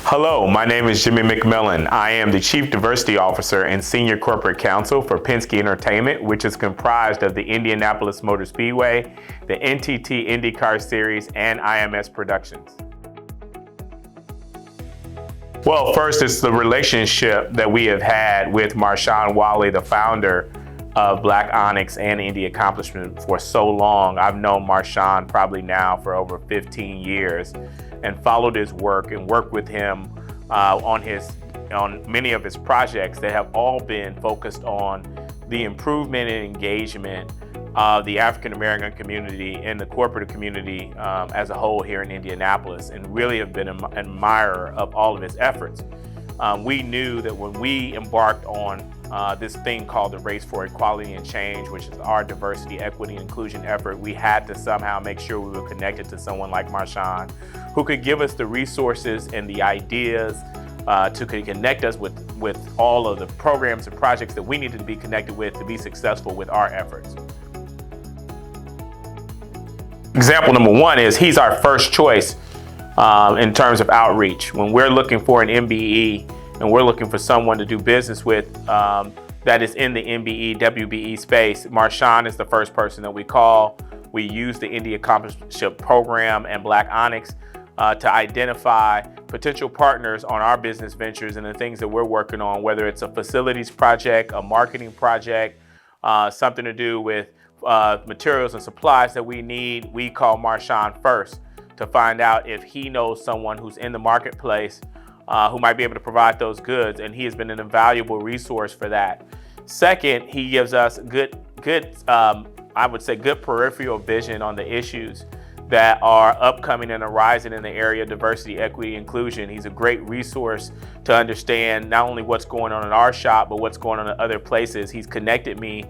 Hello, my name is Jimmy McMillan. I am the Chief Diversity Officer and Senior Corporate Counsel for Penske Entertainment, which is comprised of the Indianapolis Motor Speedway, the NTT IndyCar Series, and IMS Productions. Well, first, it's the relationship that we have had with Marshawn Wally, the founder of Black Onyx and Indy Accomplishment, for so long. I've known Marshawn probably now for over 15 years and followed his work and worked with him on many of his projects that have all been focused on the improvement and engagement of the African American community and the corporate community as a whole here in Indianapolis, and really have been an admirer of all of his efforts. We knew that when we embarked on this thing called the Race for Equality and Change, which is our diversity, equity, and inclusion effort, we had to somehow make sure we were connected to someone like Marshawn, who could give us the resources and the ideas to connect us with all of the programs and projects that we needed to be connected with to be successful with our efforts. Example number one is he's our first choice in terms of outreach. When we're looking for an MBE and we're looking for someone to do business with that is in the MBE, WBE space, Marshawn is the first person that we call. We use the Indy Accompliceship program and Black Onyx to identify potential partners on our business ventures and the things that we're working on, whether it's a facilities project, a marketing project, something to do with materials and supplies that we need. We call Marshawn first to find out if he knows someone who's in the marketplace who might be able to provide those goods, and he has been an invaluable resource for that. Second, he gives us good peripheral vision on the issues that are upcoming and arising in the area of diversity, equity, inclusion. He's a great resource to understand not only what's going on in our shop, but what's going on in other places. He's connected me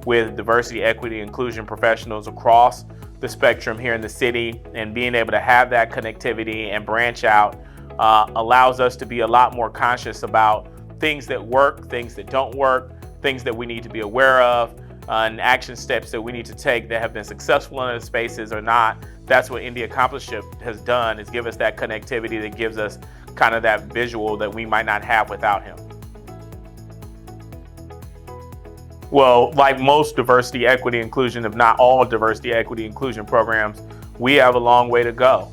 with diversity, equity, inclusion professionals across the spectrum here in the city, and being able to have that connectivity and branch out allows us to be a lot more conscious about things that work, things that don't work, things that we need to be aware of, and action steps that we need to take that have been successful in those spaces or not. That's what Indy Accompliceship has done, is give us that connectivity that gives us kind of that visual that we might not have without him. Well, like most diversity, equity, inclusion, if not all diversity, equity, inclusion programs, we have a long way to go.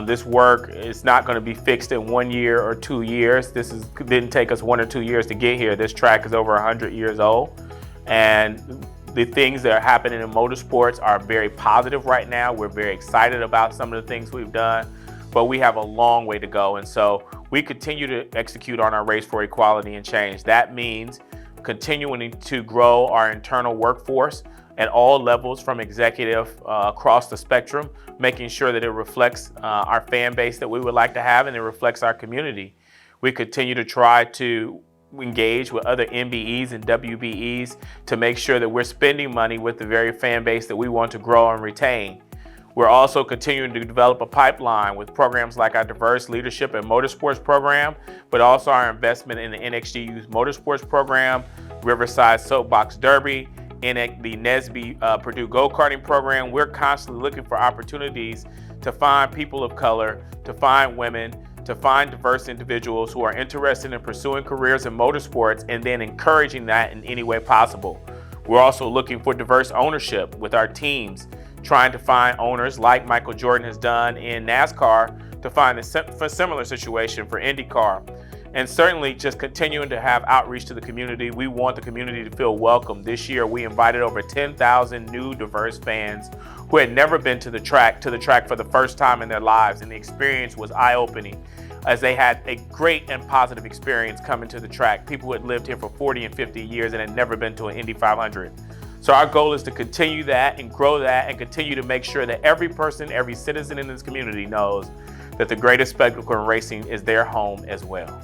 This work is not going to be fixed in 1 year or 2 years. Didn't take us 1 or 2 years to get here. This track is over 100 years old, and the things that are happening in motorsports are very positive right now. We're very excited about some of the things we've done, but we have a long way to go. And so we continue to execute on our Race for Equality and Change. That means continuing to grow our internal workforce at all levels, from executive across the spectrum, making sure that it reflects our fan base that we would like to have, and it reflects our community. We continue to try to engage with other MBEs and WBEs to make sure that we're spending money with the very fan base that we want to grow and retain. We're also continuing to develop a pipeline with programs like our Diverse Leadership and Motorsports program, but also our investment in the NXG Youth Motorsports program, Riverside Soapbox Derby, in the NESB Purdue Go-Karting program. We're constantly looking for opportunities to find people of color, to find women, to find diverse individuals who are interested in pursuing careers in motorsports, and then encouraging that in any way possible. We're also looking for diverse ownership with our teams, trying to find owners like Michael Jordan has done in NASCAR to find a similar situation for IndyCar. And certainly just continuing to have outreach to the community. We want the community to feel welcome. This year we invited over 10,000 new diverse fans who had never been to the track for the first time in their lives, and the experience was eye-opening, as they had a great and positive experience coming to the track. People who had lived here for 40 and 50 years and had never been to an Indy 500. So our goal is to continue that and grow that, and continue to make sure that every person, every citizen in this community knows that the greatest spectacle in racing is their home as well.